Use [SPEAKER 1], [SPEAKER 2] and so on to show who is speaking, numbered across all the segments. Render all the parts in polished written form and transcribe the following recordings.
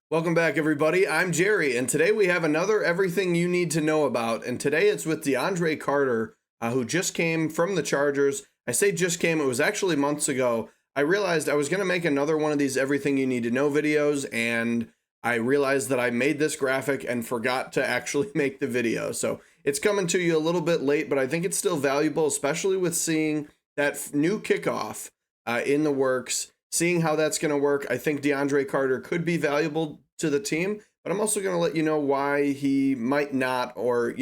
[SPEAKER 1] Welcome back, everybody. I'm Jerry, and today we have another Everything You Need to Know About. And today it's with DeAndre Carter, who just came from the Chargers. I say just came, it was actually months ago. I realized I was going to make another one of these Everything You Need to Know videos, and I realized that I made this graphic and forgot to actually make the video. So it's coming to you a little bit late, but I think it's still valuable, especially with seeing that new kickoff in the works. Seeing how that's going to work, I think DeAndre Carter could be valuable to the team, but I'm also going to let you know why he might not, or,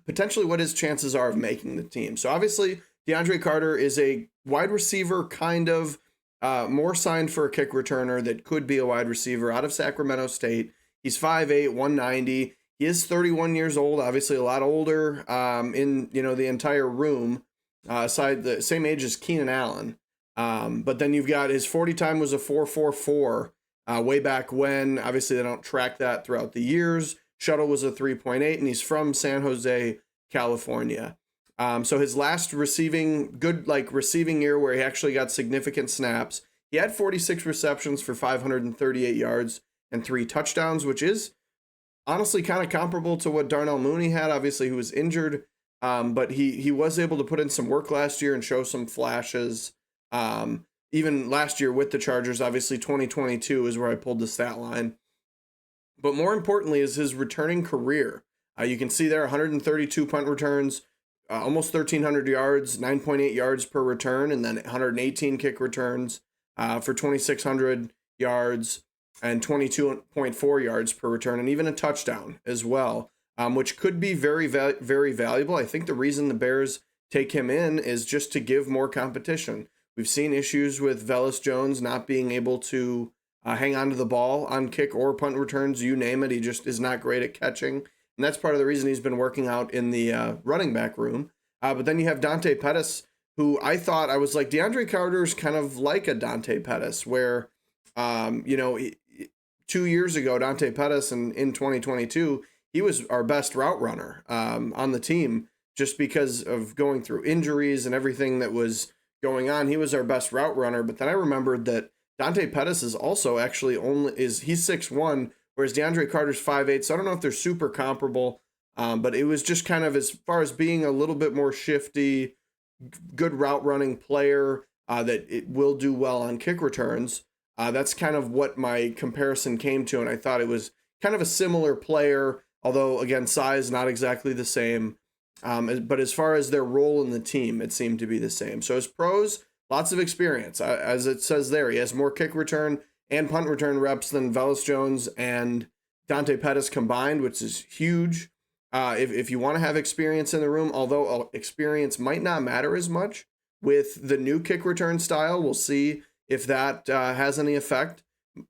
[SPEAKER 1] potentially what his chances are of making the team. So obviously, DeAndre Carter is a wide receiver, kind of more signed for a kick returner that could be a wide receiver out of Sacramento State. He's 5'8", 190. He is 31 years old, obviously a lot older in, the entire room, aside the same age as Keenan Allen. But then you've got his 40 time was a 4.44 way back when. Obviously, they don't track that throughout the years. Shuttle was a 3.8, and he's from San Jose, California. So his last receiving year where he actually got significant snaps, he had 46 receptions for 538 yards and 3 touchdowns, which is honestly kind of comparable to what Darnell Mooney had. Obviously, he was injured, but he was able to put in some work last year and show some flashes. Even last year with the Chargers, obviously 2022 is where I pulled the stat line. But more importantly is his returning career. You can see there 132 punt returns, almost 1,300 yards, 9.8 yards per return, and then 118 kick returns for 2,600 yards and 22.4 yards per return, and even a touchdown as well, which could be very, very valuable. I think the reason the Bears take him in is just to give more competition. We've seen issues with Velus Jones not being able to hang on to the ball on kick or punt returns, you name it. He just is not great at catching. And that's part of the reason he's been working out in the running back room. But then you have Dante Pettis, who I was like, DeAndre Carter's kind of like a Dante Pettis, where, 2 years ago, Dante Pettis in 2022, he was our best route runner on the team just because of going through injuries and everything that was going on. He was our best route runner, but then I remembered that Dante Pettis is also actually he's 6'1", whereas DeAndre Carter's 5'8", so I don't know if they're super comparable, but it was just kind of, as far as being a little bit more shifty, good route running player that it will do well on kick returns. That's kind of what my comparison came to, and I thought it was kind of a similar player, although again, size not exactly the same. But as far as their role in the team, it seemed to be the same. So his pros, lots of experience. As it says there, he has more kick return and punt return reps than Velus Jones and Dante Pettis combined, which is huge. If you want to have experience in the room, although experience might not matter as much with the new kick return style, we'll see if that has any effect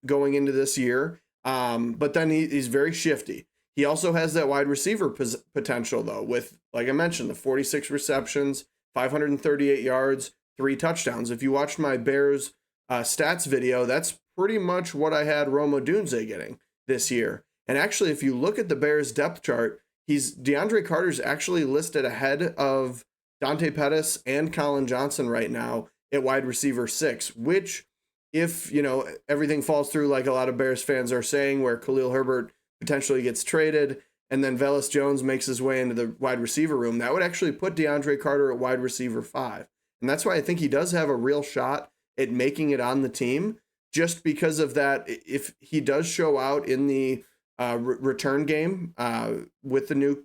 [SPEAKER 1] going into this year. But then he's very shifty. He also has that wide receiver potential, though, with, like I mentioned, the 46 receptions, 538 yards, 3 touchdowns. If you watched my Bears stats video, that's pretty much what I had Rome Odunze getting this year. And actually, if you look at the Bears depth chart, DeAndre Carter's actually listed ahead of Dante Pettis and Colin Johnson right now at wide receiver 6, which, if, everything falls through like a lot of Bears fans are saying, where Khalil Herbert potentially gets traded, and then Velus Jones makes his way into the wide receiver room, that would actually put DeAndre Carter at wide receiver 5. And that's why I think he does have a real shot at making it on the team, just because of that. If he does show out in the return game with the new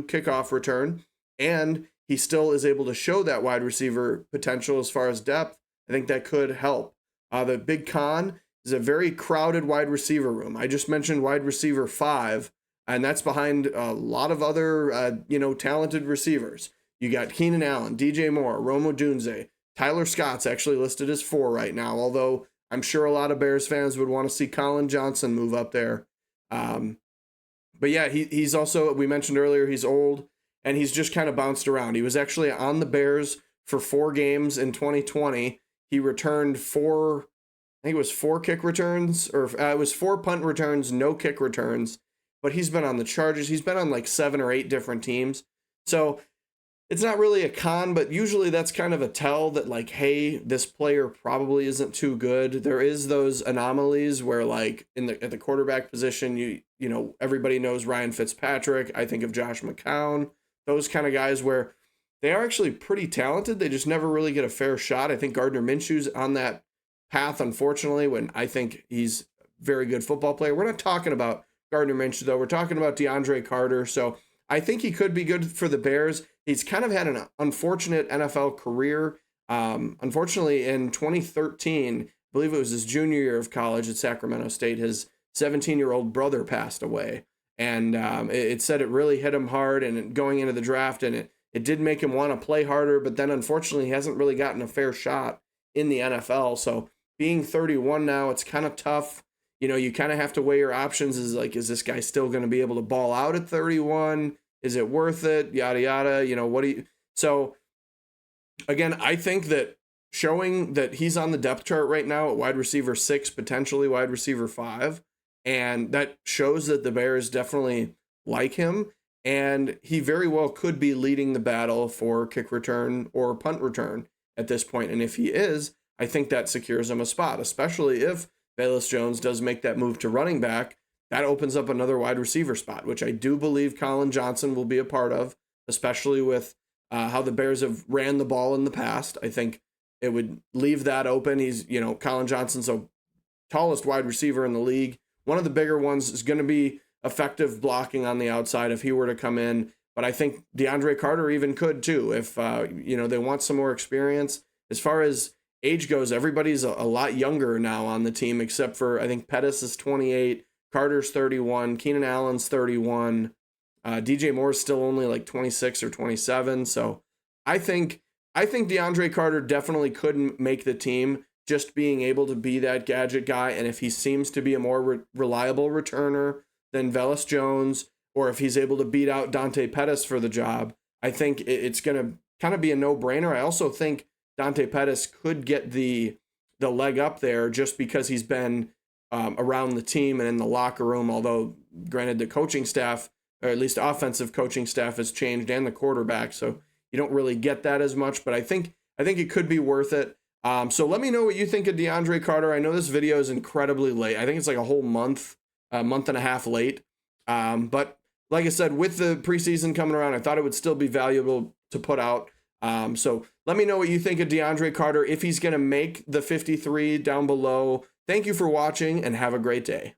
[SPEAKER 1] kickoff return, and he still is able to show that wide receiver potential as far as depth, I think that could help. The big con is a very crowded wide receiver room. I just mentioned wide receiver 5, and that's behind a lot of other, talented receivers. You got Keenan Allen, DJ Moore, Rome Odunze. Tyler Scott's actually listed as 4 right now, although I'm sure a lot of Bears fans would want to see Colin Johnson move up there. But yeah, he's also, we mentioned earlier, he's old, and he's just kind of bounced around. He was actually on the Bears for 4 games in 2020. He returned 4 I think it was 4 kick returns, or it was 4 punt returns, no kick returns. But he's been on the Chargers. He's been on like 7 or 8 different teams. So it's not really a con, but usually that's kind of a tell that like, hey, this player probably isn't too good. There is those anomalies where like at the quarterback position, you know, everybody knows Ryan Fitzpatrick. I think of Josh McCown, those kind of guys where they are actually pretty talented. They just never really get a fair shot. I think Gardner Minshew's on that path, unfortunately, when I think he's a very good football player. We're not talking about Gardner Minshew, though. We're talking about DeAndre Carter. So I think he could be good for the Bears. He's kind of had an unfortunate NFL career. Unfortunately, in 2013, I believe it was his junior year of college at Sacramento State, his 17-year-old brother passed away. And it said it really hit him hard and going into the draft, and it did make him want to play harder, but then unfortunately he hasn't really gotten a fair shot in the NFL. So being 31 now, it's kind of tough. You know, you kind of have to weigh your options. Is this guy still going to be able to ball out at 31? Is it worth it? Yada, yada. You know, so again, I think that showing that he's on the depth chart right now at wide receiver 6, potentially wide receiver 5, and that shows that the Bears definitely like him, and he very well could be leading the battle for kick return or punt return at this point. And if he is, I think that secures him a spot, especially if Velus Jones does make that move to running back. That opens up another wide receiver spot, which I do believe Colin Johnson will be a part of, especially with how the Bears have ran the ball in the past. I think it would leave that open. He's, you know, Colin Johnson's the tallest wide receiver in the league. One of the bigger ones is going to be effective blocking on the outside if he were to come in. But I think DeAndre Carter even could too if, you know, they want some more experience. As far as age goes, everybody's a lot younger now on the team, except for I think Pettis is 28, Carter's 31, Keenan Allen's 31, DJ Moore's still only like 26 or 27. So I think DeAndre Carter definitely couldn't make the team, just being able to be that gadget guy. And if he seems to be a more reliable returner than Velus Jones, or if he's able to beat out Dante Pettis for the job, I think it's going to kind of be a no-brainer. I also think Dante Pettis could get the leg up there just because he's been around the team and in the locker room, although granted the coaching staff, or at least offensive coaching staff, has changed, and the quarterback, so you don't really get that as much, but I think it could be worth it. So let me know what you think of DeAndre Carter. I know this video is incredibly late. I think it's like a whole month and a half late. But like I said, with the preseason coming around, I thought it would still be valuable to put out. So let me know what you think of DeAndre Carter, if he's going to make the 53 down below. Thank you for watching and have a great day.